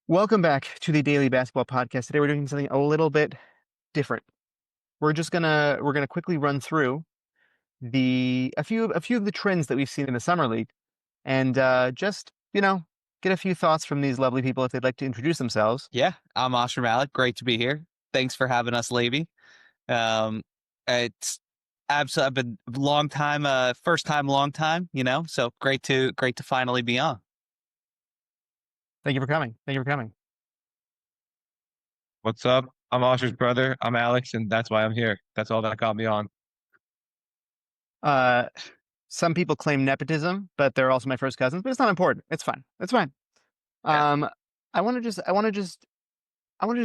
Welcome back to the Daily Basketball Podcast. Today we're doing something a little bit different. We're gonna quickly run through the a few of the trends that we've seen in the summer league, and just get a few thoughts from these lovely people if they'd like to introduce themselves. Yeah, I'm Osher Malik. Great to be here. Thanks for having us, Levy. Um, it's absolutely I've been long time, first time, long time. So great to finally be on. Thank you for coming. Thank you for coming. What's up? I'm Osher's brother. I'm Alex, and that's why I'm here. That's all that got me on. Uh, some people claim nepotism, but they're also my first cousins. But it's not important. It's fine. It's fine. Yeah. Um, I want to just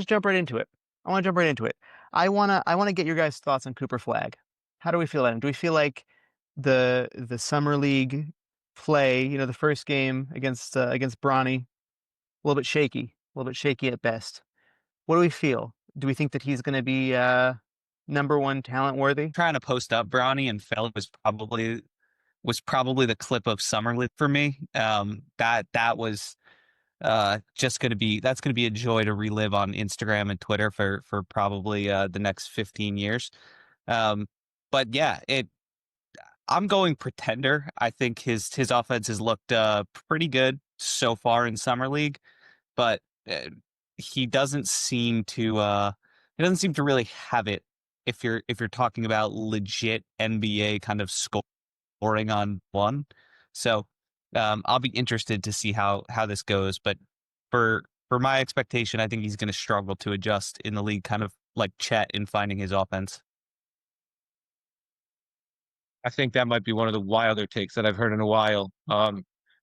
jump right into it. I want to jump right into it. I want to get your guys' thoughts on Cooper Flagg. How do we feel about him? Do we feel like the summer league play, the first game against Bronny, a little bit shaky at best. What do we feel? Do we think that he's going to be number one talent worthy? Trying to post up Bronny and felt was probably the clip of Summer League for me. That was just that's gonna be a joy to relive on Instagram and Twitter for probably the next 15 years. Um, but yeah, I'm going pretender. I think his offense has looked pretty good so far in summer league, but he doesn't seem to he doesn't seem to really have it. If you're talking about legit NBA kind of scoring on one, so I'll be interested to see how this goes. But for my expectation, I think he's going to struggle to adjust in the league, kind of like Chet in finding his offense. I think that might be one of the wilder takes that I've heard in a while.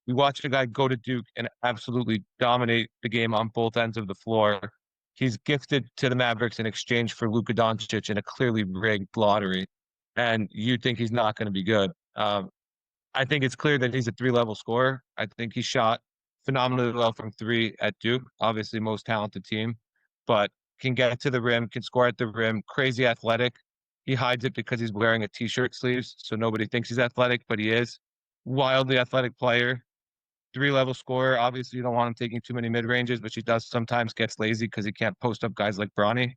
We watched a guy go to Duke and absolutely dominate the game on both ends of the floor. He's gifted to the Mavericks in exchange for Luka Doncic in a clearly rigged lottery, and you think he's not going to be good. I think it's clear that he's a three-level scorer. I think he shot phenomenally well from three at Duke, obviously most talented team, but can get to the rim, can score at the rim, crazy athletic. He hides it because he's wearing a t-shirt sleeves, so nobody thinks he's athletic, but he is. Wildly athletic player, three-level scorer. Obviously, you don't want him taking too many mid-ranges, but he does sometimes gets lazy because he can't post up guys like Bronny.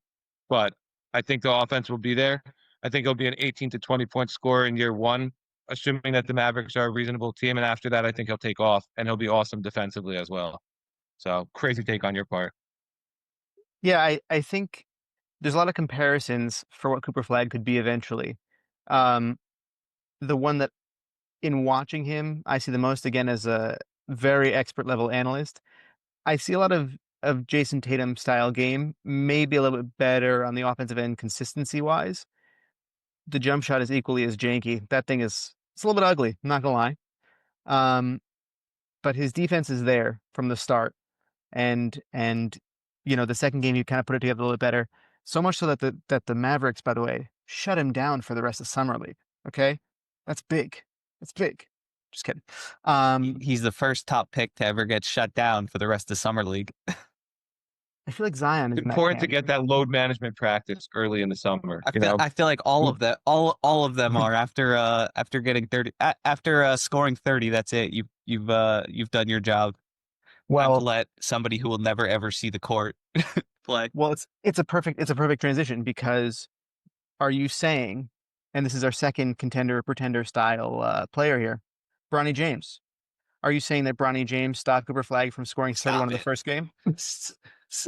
But I think the offense will be there. I think he'll be an 18 to 20 point scorer in year one, assuming that the Mavericks are a reasonable team. And after that, I think he'll take off and he'll be awesome defensively as well. So crazy take on your part. Yeah, I think there's a lot of comparisons for what Cooper Flagg could be eventually. Um, the one that in watching him, I see the most again as a very expert level analyst. I see a lot of Jason Tatum style game, maybe a little bit better on the offensive end consistency wise. The jump shot is equally as janky. That thing is it's a little bit ugly, I'm not gonna lie. Um, but his defense is there from the start, and the second game you kind of put it together a little bit better. So much so that the Mavericks, by the way, shut him down for the rest of summer league. Okay, that's big. That's big. Just kidding. He's the first top pick to ever get shut down for the rest of summer league. I feel like Zion is in that Important to camp. get that load management practice early in the summer. I feel like all of them are after getting 30 after scoring 30. That's it. You've done your job. Time to Well, let somebody who will never ever see the court play. well, it's a perfect transition because are you saying, and this is our second contender pretender style player here, Bronny James? Are you saying that Bronny James stopped Cooper Flagg from scoring 31 in Stop the it. first game? S- s-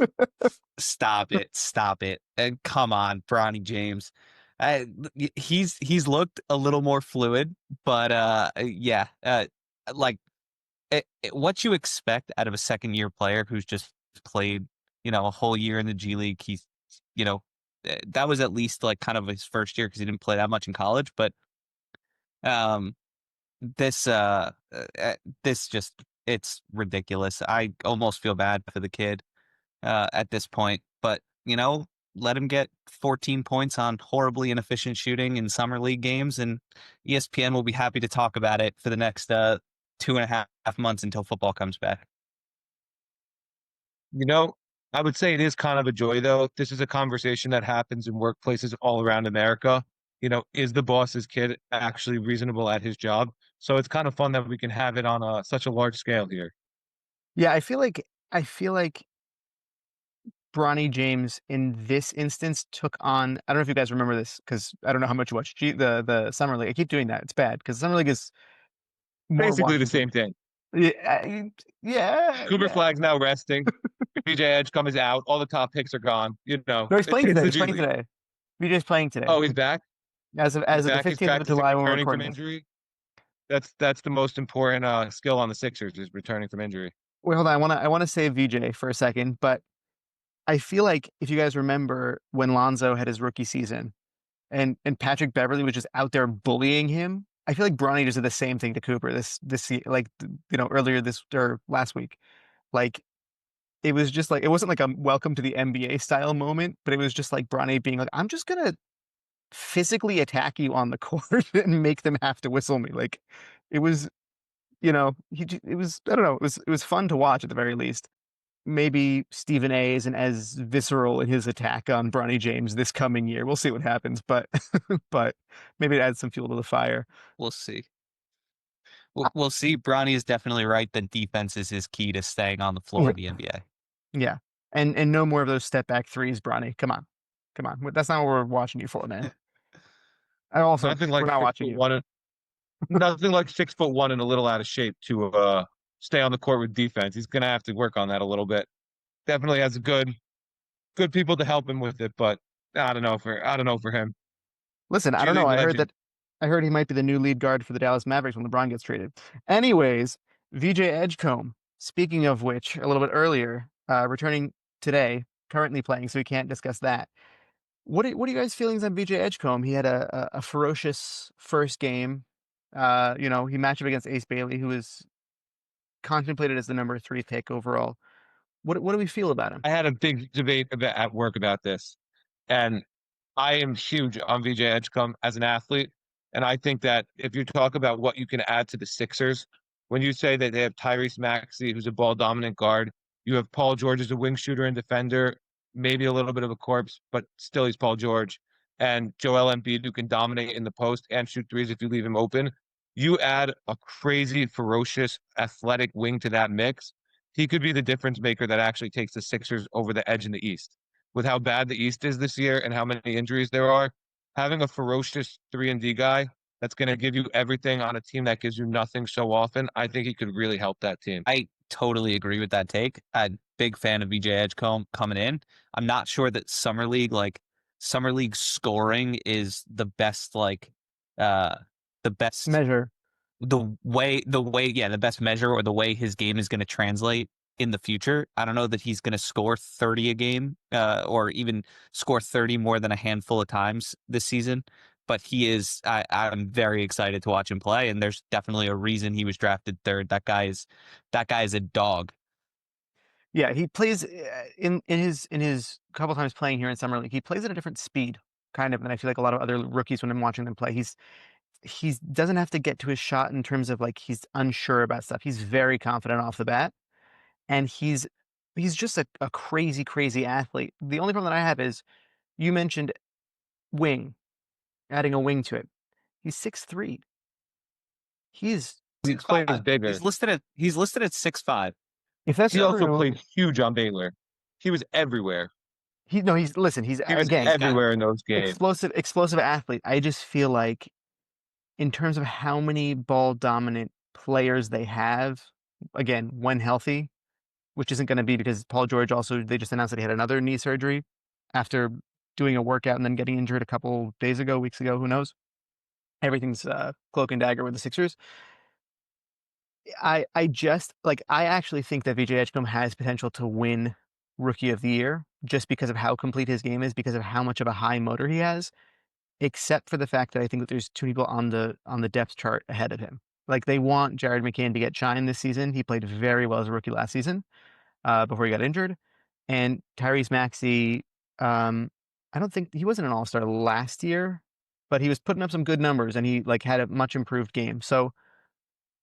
Stop it. Stop it. And come on, Bronny James. Uh, he's looked a little more fluid, but yeah, like what you expect out of a second year player who's just played, a whole year in the G League. You know, that was at least like kind of his first year because he didn't play that much in college. But um, this this just it's ridiculous. I almost feel bad for the kid at this point, but let him get 14 points on horribly inefficient shooting in summer league games, and ESPN will be happy to talk about it for the next 2.5 months until football comes back. You know, I would say it is kind of a joy, though. This is a conversation that happens in workplaces all around America. Is the boss's kid actually reasonable at his job? So it's kind of fun that we can have it on such a large scale here. Yeah, I feel like Bronny James in this instance took on. I don't know if you guys remember this because I don't know how much you watch the summer league. I keep doing that. It's bad because summer league is more Basically the Washington. same thing. Yeah, yeah, Cooper yeah. Flagg's now resting. BJ Edgecombe is out. All the top picks are gone. No, he's playing It's today. the He's G playing League. today. VJ's playing today. Oh, he's back. He's As of the back. He's 15th of practicing July when we're returning from recording this. injury. That's the most important skill on the Sixers is returning from injury. Wait, hold on. I wanna save VJ for a second, but I feel like if you guys remember when Lonzo had his rookie season and Patrick Beverly was just out there bullying him, I feel like Bronny just did the same thing to Cooper like earlier this or last week. Like it was just like it wasn't like a welcome to the NBA style moment, but it was just like Bronny being like, I'm just gonna physically attack you on the court and make them have to whistle me. Like it was, it was I don't know, it was fun to watch at the very least. Maybe Stephen A isn't as visceral in his attack on Bronny James this coming year. We'll see what happens, but but maybe it adds some fuel to the fire. We'll see. We'll see. Bronny is definitely right that defense is his key to staying on the floor in the NBA. Yeah. And no more of those step back threes, Bronny. Come on. Come on. That's not what we're watching you for, man. And also, Nothing we're like not six watching foot you. one. Nothing like 6'1" and a little out of shape to stay on the court with defense. He's gonna have to work on that a little bit. Definitely has good people to help him with it, but I don't know for him. Listen, I G don't know. League legend. I heard he might be the new lead guard for the Dallas Mavericks when LeBron gets traded. Anyways, VJ Edgecombe, speaking of which, a little bit earlier, returning today, currently playing, so we can't discuss that. What are you guys' feelings on VJ Edgecombe? He had a ferocious first game. He matched up against Ace Bailey, who was contemplated as the number 3 pick overall. What do we feel about him? I had a big debate at work about this, and I am huge on VJ Edgecombe as an athlete. And I think that if you talk about what you can add to the Sixers, when you say that they have Tyrese Maxey, who's a ball dominant guard, you have Paul George as a wing shooter and defender, maybe a little bit of a corpse, but still he's Paul George, and Joel Embiid, who can dominate in the post and shoot threes if you leave him open. You add a crazy, ferocious, athletic wing to that mix. He could be the difference maker that actually takes the Sixers over the edge in the East with how bad the East is this year and how many injuries there are, having a ferocious 3-and-D guy that's going to give you everything on a team that gives you nothing so often, I think he could really help that team. I totally agree with that take. I'm a big fan of VJ Edgecombe coming in. I'm not sure that summer league scoring is the best the best Measure. the best measure or the way his game is going to translate in the future. I don't know that he's going to score 30 a game or even score 30 more than a handful of times this season. But he is, I'm very excited to watch him play. And there's definitely a reason he was drafted third. That guy is a dog. Yeah, he plays in his couple times playing here in summer league. He plays at a different speed, kind of, than I feel like a lot of other rookies when I'm watching them play. He doesn't have to get to his shot in terms of like he's unsure about stuff. He's very confident off the bat, and he's just a crazy, crazy athlete. The only problem that I have is you mentioned wing, adding a wing to it. He's 6'3". He's He plays bigger. He's listed at 6'5". if that's He also true, played huge on Baylor. He was everywhere. he's listen. He's He was again everywhere in those games. explosive athlete. I just feel like in terms of how many ball dominant players they have, again, when healthy, which isn't going to be because Paul George also, they just announced that he had another knee surgery after doing a workout and then getting injured a couple days ago, weeks ago, who knows? Everything's cloak and dagger with the Sixers. I actually think that VJ Edgecombe has potential to win Rookie of the Year just because of how complete his game is, because of how much of a high motor he has, except for the fact that I think that there's 2 people on the depth chart ahead of him. Like they want Jared McCain to get shine this season. He played very well as a rookie last season before he got injured. And Tyrese Maxey, I don't think he wasn't an all-star last year, but he was putting up some good numbers and he like had a much improved game. So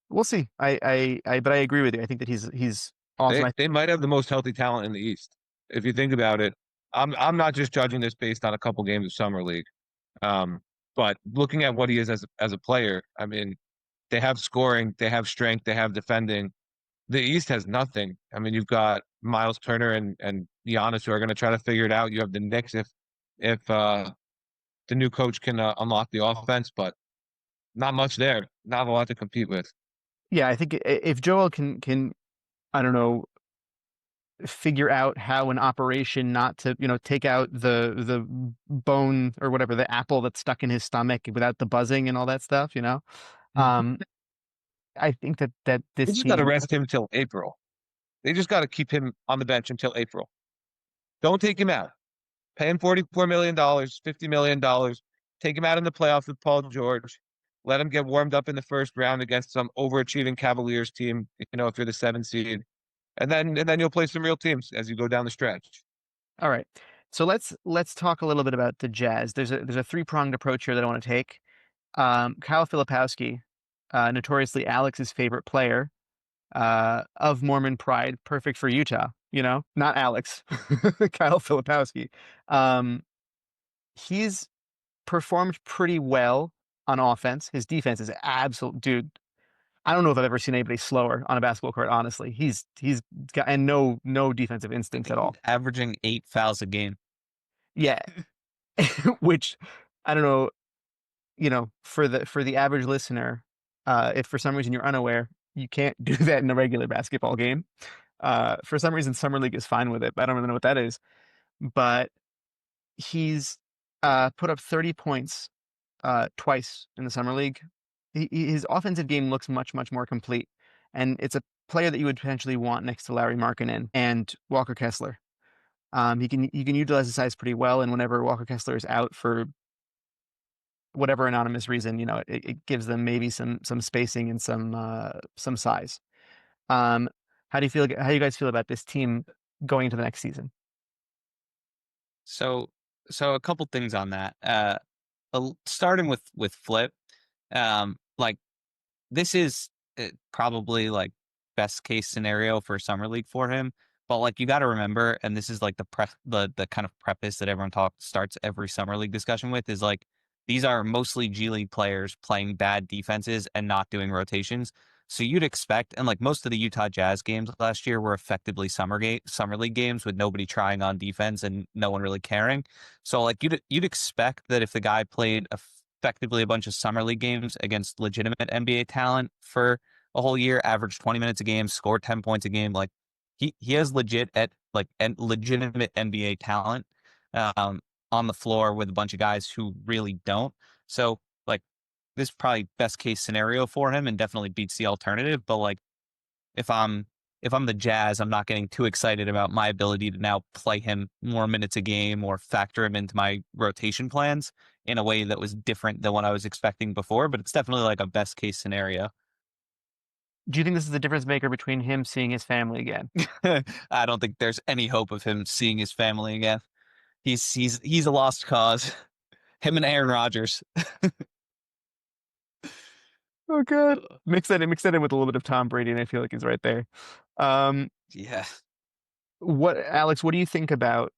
we'll see. But I agree with you. I think that he's awesome. They might have the most healthy talent in the East. If you think about it, I'm not just judging this based on a couple games of summer league. But looking at what he is as a player, I mean, they have scoring, they have strength, they have defending. The East has nothing. I mean, you've got Miles Turner and Giannis who are going to try to figure it out. You have the Knicks if the new coach can unlock the offense, but not much there. Not a lot to compete with. Yeah, I think if Joel can I don't know, figure out how an operation not to, take out the bone or whatever, the apple that's stuck in his stomach without the buzzing and all that stuff. Um, I think that They this just got to team, rest him till April. They just got to keep him on the bench until April. Don't take him out. Pay him $44 million, $50 million. Take him out in the playoffs with Paul George. Let him get warmed up in the first round against some overachieving Cavaliers team. If you're the 7 seed, and then you'll play some real teams as you go down the stretch. all right. So let's talk a little bit about the Jazz. There's a three-pronged approach here that I want to take. Kyle Filipowski, notoriously Alex's favorite player, of Mormon pride, perfect for Utah, not Alex, Kyle Filipowski. Um, he's performed pretty well on offense. His defense is absolute, dude. I don't know if I've ever seen anybody slower on a basketball court. Honestly, he's got and no defensive I instincts think at he's all. averaging 8 fouls a game. Yeah, which I don't know. For the average listener, if for some reason you're unaware, you can't do that in a regular basketball game. For some reason, summer league is fine with it. But I don't really know what that is. But he's put up 30 points twice in the summer league. His offensive game looks much, much more complete, and it's a player that you would potentially want next to Larry Markkinen and Walker Kessler. He can utilize his size pretty well, and whenever Walker Kessler is out for whatever anonymous reason, it gives them maybe some spacing and some size. Um, how do you feel? How do you guys feel about this team going into the next season? So so a couple things on that. Starting with Flip, like this is probably like best case scenario for summer league for him. But like you got to remember, and this is like the kind of preface that everyone starts every summer league discussion with is like these are mostly G League players playing bad defenses and not doing rotations. So you'd expect, and like most of the Utah Jazz games last year were effectively summer league games with nobody trying on defense and no one really caring. So like you'd expect that if the guy played effectively a bunch of summer league games against legitimate NBA talent for a whole year, averaged 20 minutes a game, scored 10 points a game, like he has legitimate NBA talent um, on the floor with a bunch of guys who really don't. So like this is probably best case scenario for him and definitely beats the alternative. But like if I'm if I'm the Jazz, I'm not getting too excited about my ability to now play him more minutes a game or factor him into my rotation plans in a way that was different than what I was expecting before. But it's definitely like a best case scenario. Do you think this is the difference maker between him seeing his family again? I don't think there's any hope of him seeing his family again. He's a lost cause. Him and Aaron Rodgers. Oh god. Mix that in with a little bit of Tom Brady, and I feel like he's right there. Um, Yeah. Alex, what do you think about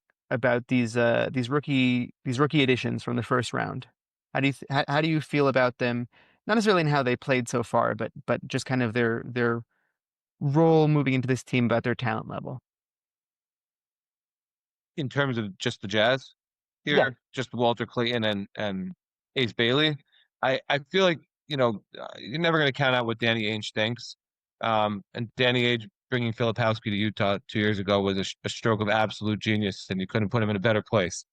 these rookie additions from the first round? How do you feel about them? Not necessarily in how they played so far, but just kind of their role moving into this team, about their talent level. In terms of just the Jazz Yeah. here, just Walter Clayton and Ace Bailey. I feel like you're never going to count out what Danny Ainge thinks. And Danny Ainge bringing Filipowski to Utah 2 years ago was a stroke of absolute genius, and you couldn't put him in a better place.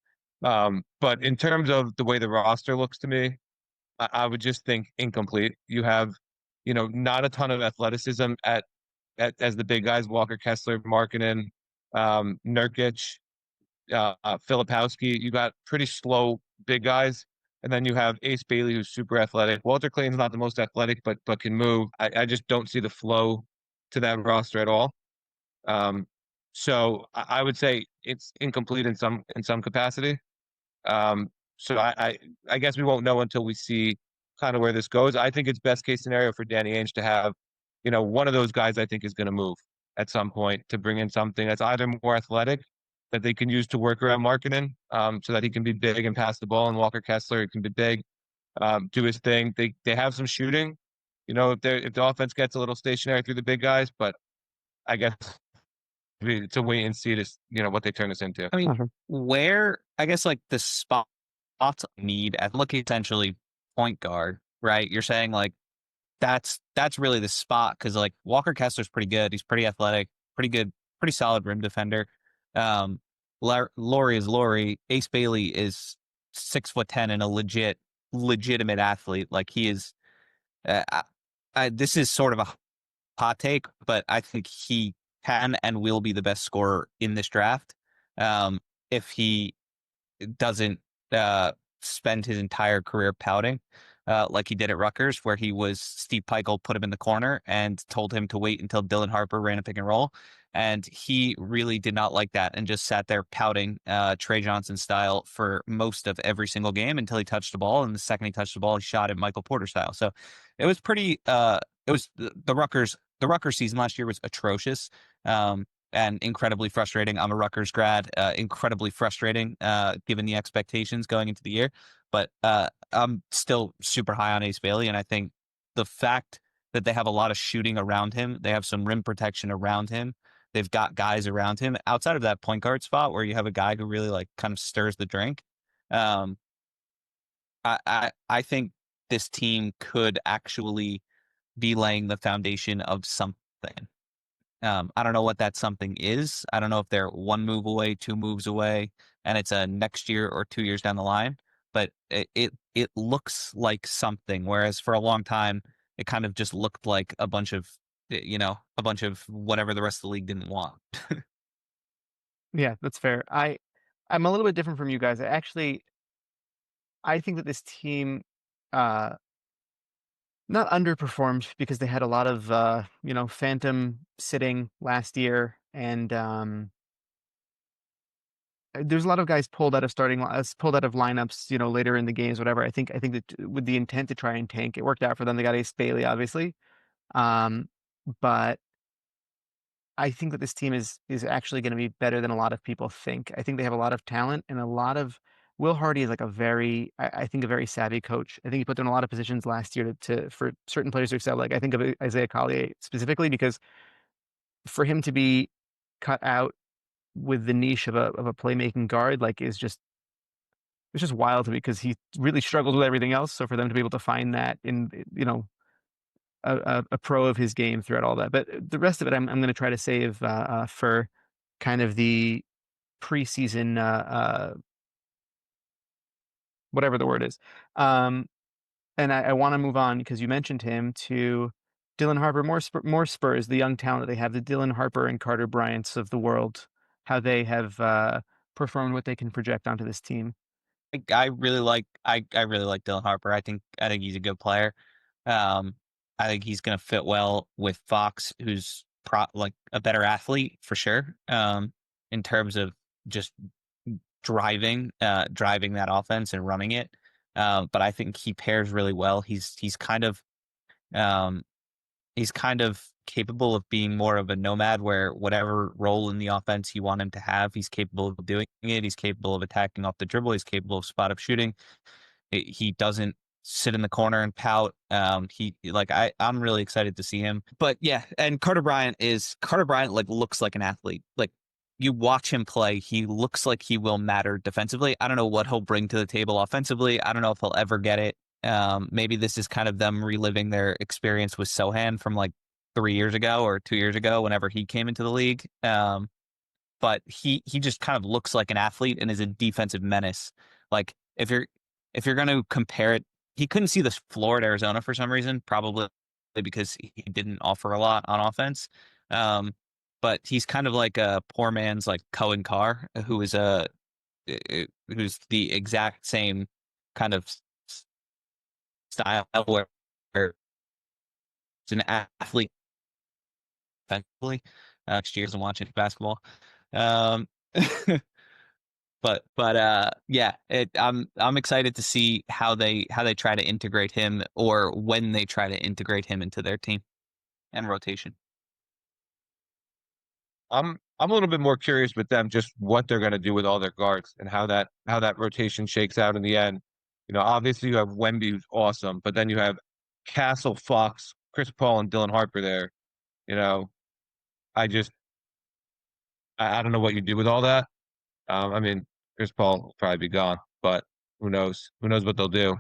But in terms of the way the roster looks to me, I would just think incomplete. You have, not a ton of athleticism at as the big guys, Walker Kessler, Markkinen, Nurkic, Filipowski. You got pretty slow big guys, and then you have Ace Bailey, who's super athletic. Walter Clayton's not the most athletic, but can move. I just don't see the flow to that roster at all. Um, so I would say it's incomplete in some capacity. So I guess we won't know until we see kind of where this goes. I think it's best case scenario for Danny Ainge to have, one of those guys I think is going to move at some point to bring in something that's either more athletic that they can use to work around Markkinen, so that he can be big and pass the ball, and Walker Kessler can be big, do his thing. They have some shooting, if the offense gets a little stationary through the big guys, but I guess to wait and see this, what they turn this into. I mean, Uh-huh. where I guess like the spots need at looking essentially point guard, right? You're saying like that's really the spot because like Walker Kessler's pretty good. He's pretty athletic, pretty good, pretty solid rim defender. Um, Laurie is Laurie. Ace Bailey is 6'10" and a legitimate athlete. Like he is. Uh, this is sort of a hot take, but I think he can and will be the best scorer in this draft. Um, if he doesn't spend his entire career pouting like he did at Rutgers, where he was Steve Peichel put him in the corner and told him to wait until Dylan Harper ran a pick and roll. And he really did not like that and just sat there pouting Trey Johnson style for most of every single game until he touched the ball. And the second he touched the ball, he shot it Michael Porter style. So it was pretty, it was the Rutgers season last year was atrocious. And incredibly frustrating. I'm a Rutgers grad, incredibly frustrating given the expectations going into the year. But I'm still super high on Ace Bailey, and I think the fact that they have a lot of shooting around him, they have some rim protection around him, they've got guys around him outside of that point guard spot where you have a guy who really like kind of stirs the drink. Um, I think this team could actually be laying the foundation of something. I don't know what that something is. I don't know if they're one move away, two moves away, and it's a next year or 2 years down the line. But it looks like something. Whereas for a long time, it kind of just looked like a bunch of whatever the rest of the league didn't want. Yeah, that's fair. I'm a little bit different from you guys. I think that this team uh not underperformed because they had a lot of phantom sitting last year, and there's a lot of guys pulled out of lineups, later in the games, whatever. I think that with the intent to try and tank, it worked out for them. They got Ace Bailey, obviously. Um, but I think that this team is actually going to be better than a lot of people think. I think they have a lot of talent and a lot of Will Hardy is like I think a very savvy coach. I think he put them in a lot of positions last year to for certain players to excel. Like I think of Isaiah Collier specifically because for him to be cut out with the niche of a playmaking guard, like is just it's just wild to me because he really struggles with everything else. So for them to be able to find that in a pro of his game throughout all that. But the rest of it, I'm going to try to save for kind of the preseason, whatever the word is. Um, and I want to move on because you mentioned him to Dylan Harper, more Spurs, the young talent that they have, the Dylan Harper and Carter Bryants of the world, how they have performed, what they can project onto this team. I really like Dylan Harper. I think he's a good player. Um, I think he's going to fit well with Fox, who's like a better athlete for sure. In terms of just driving that offense and running it. But I think he pairs really well. Um, he's kind of capable of being more of a nomad where whatever role in the offense you want him to have, he's capable of doing it. He's capable of attacking off the dribble. He's capable of spot up shooting. He doesn't sit in the corner and pout. He like I'm really excited to see him. But yeah, and Carter Bryant like looks like an athlete. Like you watch him play, he looks like he will matter defensively. I don't know what he'll bring to the table offensively. I don't know if he'll ever get it. Maybe this is kind of them reliving their experience with Sohan from like 3 years ago or 2 years ago, whenever he came into the league. But he just kind of looks like an athlete and is a defensive menace. Like if you're going to compare it, he couldn't see the floor at Arizona for some reason, probably because he didn't offer a lot on offense. Um, but he's kind of like a poor man's like Cohen Carr, who's the exact same kind of style where it's an athlete defensively. Next year's and watching basketball. Um, but yeah, I'm excited to see how they try to integrate him or when they try to integrate him into their team and rotation. I'm a little bit more curious with them just what they're going to do with all their guards and how that rotation shakes out in the end. Obviously you have Wemby, who's awesome, but then you have Castle, Fox, Chris Paul, and Dylan Harper there. You know, I just I don't know what you do with all that. I mean, Chris Paul will probably be gone, but who knows? Who knows what they'll do?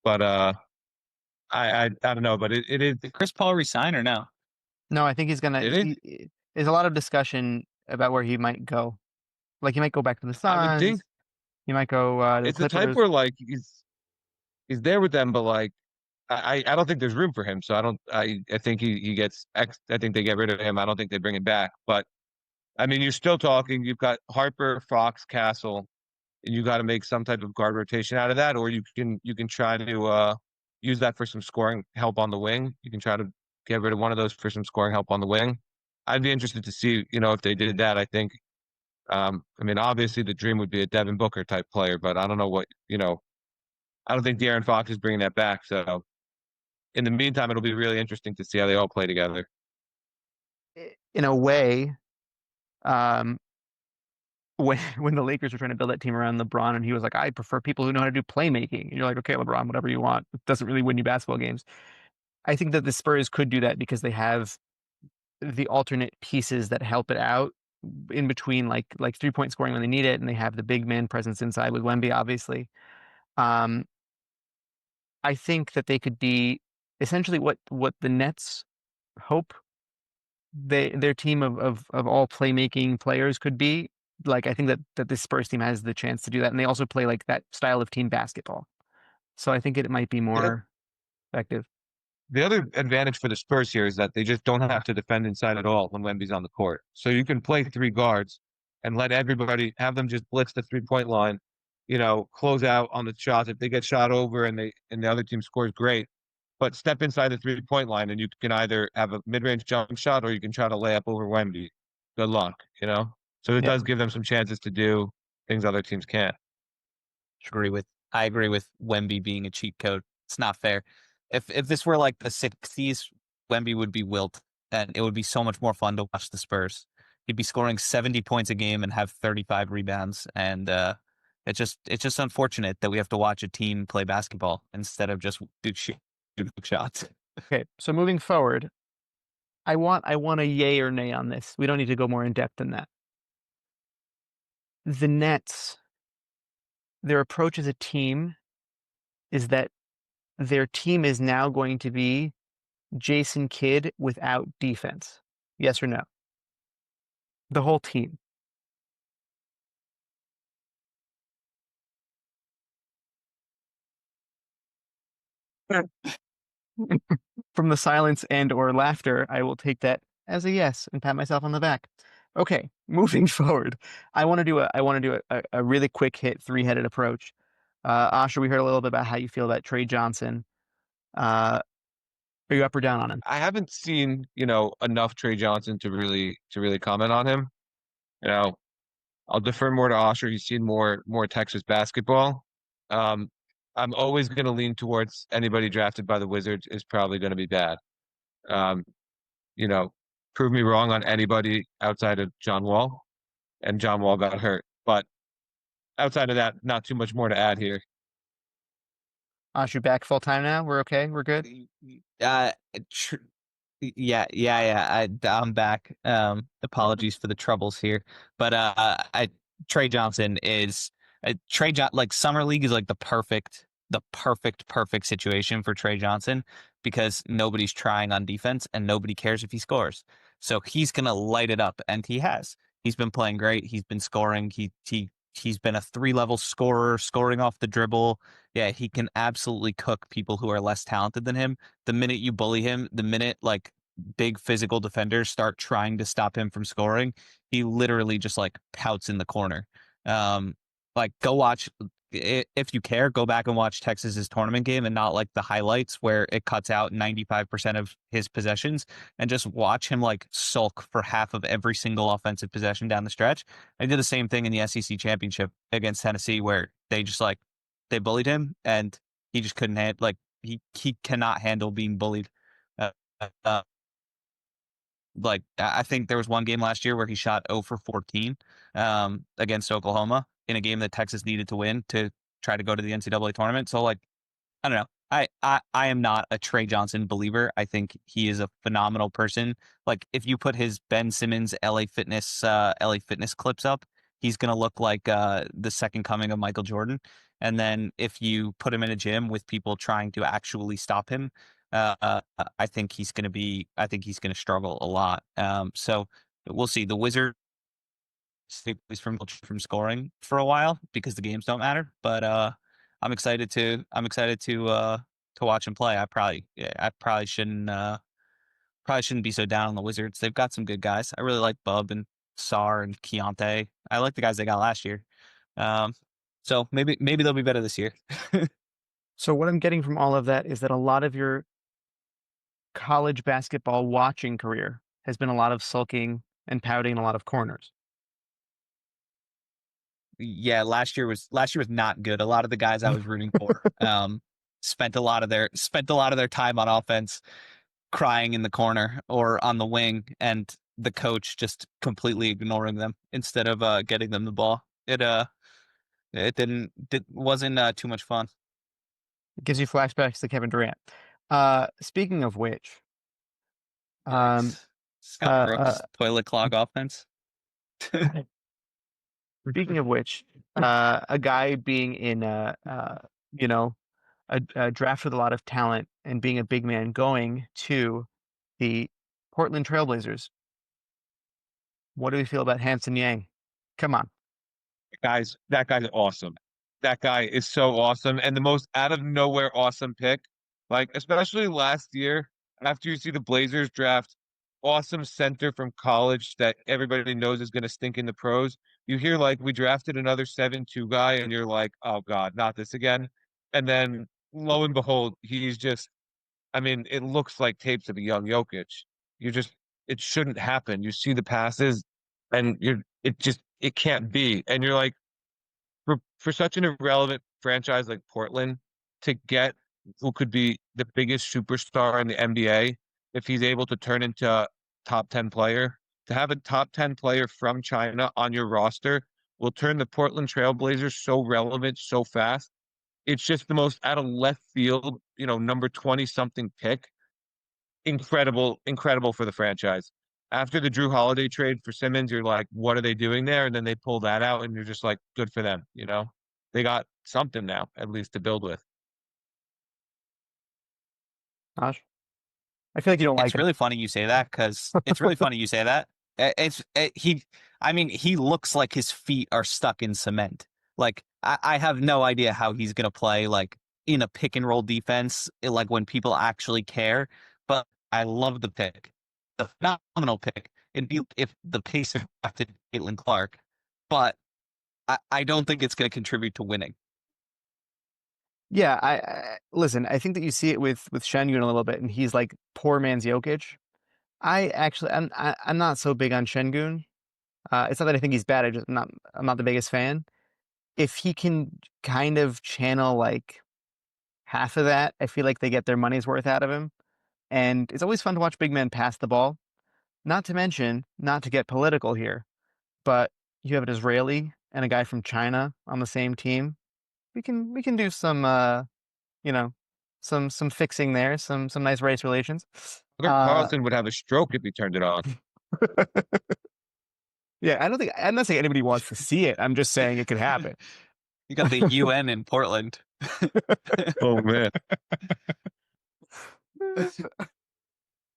But I don't know. But it is. Did Chris Paul resign or no? No, I think he's gonna. Did it? There's a lot of discussion about where he might go. Like he might go back to the I would think Suns. He might go to the it's the type Clippers. where like he's there with them, but like I don't think there's room for him. So I think he gets X. I think they get rid of him. I don't think they bring him back. But I mean, you're still talking. You've got Harper, Fox, Castle, and you got to make some type of guard rotation out of that, or you can try to use that for some scoring help on the wing. You can try to get rid of one of those for some scoring help on the wing. I'd be interested to see, if they did that. I think, I mean, obviously the dream would be a Devin Booker type player, but I don't know I don't think De'Aaron Fox is bringing that back. So in the meantime, it'll be really interesting to see how they all play together. In a way, um, when the Lakers were trying to build that team around LeBron, and he was like, "I prefer people who know how to do playmaking." And you're like, "Okay, LeBron, whatever you want. It doesn't really win you basketball games." I think that the Spurs could do that because they have the alternate pieces that help it out in between, like 3-point scoring when they need it, and they have the big man presence inside with Wemby, obviously. Um, I think that they could be essentially what the Nets hope their team of all playmaking players could be. Like I think that this Spurs team has the chance to do that, and they also play like that style of team basketball. So I think it might be Yeah. more effective. The other advantage for the Spurs here is that they just don't have to defend inside at all when Wemby's on the court. So you can play three guards and let everybody have them just blitz the 3-point line, close out on the shots. If they get shot over and the other team scores, great. But step inside the 3-point line and you can either have a mid-range jump shot or you can try to lay up over Wemby. Good luck. So it Yeah. does give them some chances to do things other teams can't. I agree with Wemby being a cheat code. It's not fair. If this were like the 60s, Wemby would be wilt, and it would be so much more fun to watch the Spurs. He'd be scoring 70 points a game and have 35 rebounds, and it's just unfortunate that we have to watch a team play basketball instead of just shoot shots. Okay, so moving forward, I want a yay or nay on this. We don't need to go more in depth than that. The Nets, their approach as a team is that their team is now going to be Jason Kidd without defense. Yes or no? The whole team. From the silence and or laughter, I will take that as a yes and pat myself on the back. Okay, moving forward. I want to do a really quick hit three-headed approach. Asher, we heard a little bit about how you feel about Trey Johnson. Are you up or down on him? I haven't seen, enough Trey Johnson to really comment on him. You know, I'll defer more to Osher. He's seen more Texas basketball. Um, I'm always going to lean towards anybody drafted by the Wizards is probably going to be bad. Um, you know, prove me wrong on anybody outside of John Wall, and John Wall got hurt. But outside of that, not too much more to add here. Asher, back full time now? We're okay? We're good? Uh, tr yeah. I'm back. Apologies for the troubles here, but Trey Johnson is like summer league is like the perfect situation for Trey Johnson because nobody's trying on defense and nobody cares if he scores. So he's gonna light it up, and he has. He's been playing great. He's been scoring. He's been a 3-level scorer, scoring off the dribble. Yeah, he can absolutely cook people who are less talented than him. The minute you bully him, the minute like big physical defenders start trying to stop him from scoring, he literally just like pouts in the corner. Um, like go watch if you care, go back and watch Texas's tournament game and not like the highlights where it cuts out 95% of his possessions and just watch him like sulk for half of every single offensive possession down the stretch. I did the same thing in the SEC championship against Tennessee where they just like they bullied him and he just couldn't handle like he cannot handle being bullied. Uh, uh, like I think there was one game last year where he shot 0 for 14 against Oklahoma in a game that Texas needed to win to try to go to the NCAA tournament. So like I don't know. I am not a Trey Johnson believer. I think he is a phenomenal person. Like if you put his Ben Simmons LA Fitness clips up, he's gonna look like the second coming of Michael Jordan. And then if you put him in a gym with people trying to actually stop him, I think he's gonna struggle a lot. So we'll see. The Wizards stay from scoring for a while because the games don't matter. But I'm excited to watch him play. I probably shouldn't be so down on the Wizards. They've got some good guys. I really like Bub and Sar and Keontae. I like the guys they got last year. Um, so maybe they'll be better this year. So what I'm getting from all of that is that a lot of your college basketball watching career has been a lot of sulking and pouting in a lot of corners. Yeah, last year was not good. A lot of the guys I was rooting for spent a lot of their time on offense crying in the corner or on the wing, and the coach just completely ignoring them instead of getting them the ball. It wasn't too much fun. It gives you flashbacks to Kevin Durant. Speaking of which, um, Yikes. uh, Scott uh, Brooks toilet clog offense. speaking of which, a guy being in you know, a draft with a lot of talent and being a big man going to the Portland Trailblazers. What do we feel about Hanson Yang? Come on. That guy's awesome. That guy is so awesome and the most out of nowhere awesome pick. Like, especially last year, after you see the Blazers draft awesome center from college that everybody knows is going to stink in the pros. You hear like we drafted another 7-2 guy, and you're like, oh God, not this again. And then lo and behold, he's just, I mean, it looks like tapes of a young Jokic. You just, it shouldn't happen. You see the passes and it can't be. And you're like, for such an irrelevant franchise like Portland to get who could be the biggest superstar in the NBA if he's able to turn into a top 10 player, to have a top 10 player from China on your roster will turn the Portland Trailblazers so relevant so fast. It's just the most out of left field, number 20 something pick. Incredible for the franchise. After the Drew Holiday trade for Simmons, you're like, what are they doing there? And then they pull that out, and you're just like, good for them. They got something now, at least to build with. Josh, I feel like you don't like It's him. really funny you say that because it's really funny you say that. I mean, he looks like his feet are stuck in cement. Like, I have no idea how he's going to play, like, in a pick and roll defense, like when people actually care. But I love the pick. The phenomenal pick. It'd be if the Pacers drafted Caitlin Clark, but I don't think it's going to contribute to winning. Yeah, I listen. I think that you see it with Şengün a little bit, and he's like poor man's Jokic. I'm not so big on Şengün. It's not that I think he's bad. I'm not the biggest fan. If he can kind of channel like half of that, I feel like they get their money's worth out of him. And it's always fun to watch big men pass the ball. Not to mention, not to get political here, but you have an Israeli and a guy from China on the same team. We can do some you know, some fixing there, some nice race relations. Tucker Uh, Carlson would have a stroke if he turned it on. yeah, I'm not saying anybody wants to see it. I'm just saying it could happen. You got the UN in Portland. Oh man.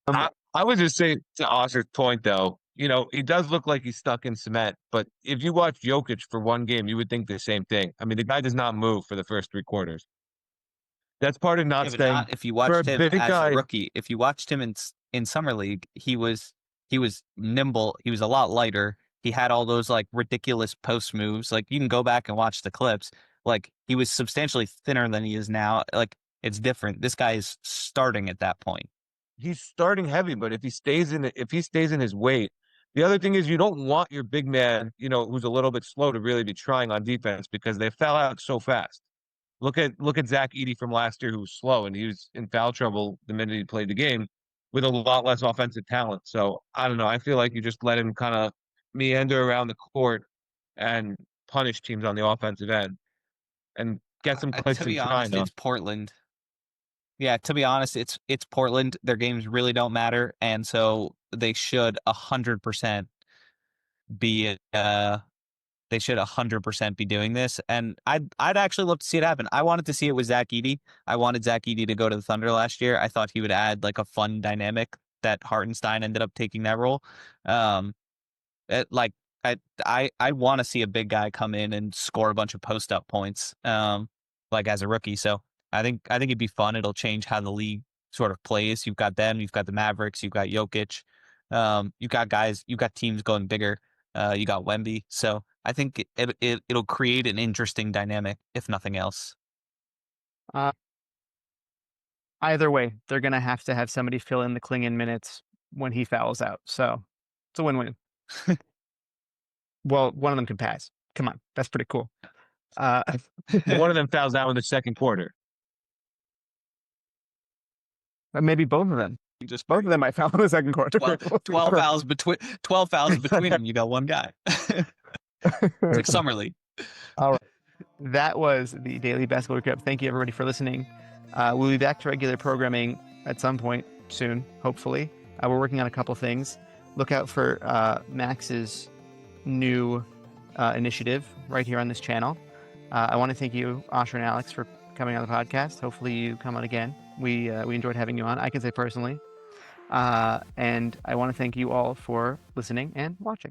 Um, I would just say to Oscar's point though, he does look like he's stuck in cement, but if you watch Jokic for one game, you would think the same thing. I mean, the guy does not move for the first three quarters. That's part of not Yeah, but staying not if you for a watched him big as a guy. rookie. If you watched him in summer league, he was nimble. He was a lot lighter. He had all those like ridiculous post moves. Like you can go back and watch the clips. Like he was substantially thinner than he is now. Like it's different. This guy is starting at that point. He's starting heavy, but if he stays in his weight, the other thing is you don't want your big man, who's a little bit slow to really be trying on defense because they fell out so fast. Look at Zach Edey from last year, who was slow and he was in foul trouble the minute he played the game with a lot less offensive talent. So I don't know. I feel like you just let him kind of meander around the court and punish teams on the offensive end and get some To clicks in be honest, China. it's Portland. Yeah, to be honest, it's Portland. Their games really don't matter, and so they should 100% be they should 100% be doing this. And I'd actually love to see it happen. I wanted to see it with Zach Edey. I wanted Zach Edey to go to the Thunder last year. I thought he would add like a fun dynamic that Hartenstein ended up taking that role. Um, like I want to see a big guy come in and score a bunch of post up points, like as a rookie. So I think it'd be fun. It'll change how the league sort of plays. You've got them, you've got the Mavericks, you've got Jokic, you've got guys, you've got teams going bigger. You got Wemby. So I think it'll create an interesting dynamic, if nothing else. Uh, Either way, they're gonna have to have somebody fill in the Klingon minutes when he fouls out. So it's a win-win. Well, one of them can pass. Come on, that's pretty cool. One of them fouls out in the second quarter. Maybe both of them. Just Both of them might foul in the second quarter. 12 fouls between them. You got one guy. It's like summer league. All right. That was the Daily Basketball Recap. Thank you, everybody, for listening. We'll be back to regular programming at some point soon, hopefully. We're working on a couple things. Look out for Max's new initiative right here on this channel. I want to thank you, Osher and Alex, for coming on the podcast. Hopefully you come on again. We enjoyed having you on, I can say personally. And I want to thank you all for listening and watching.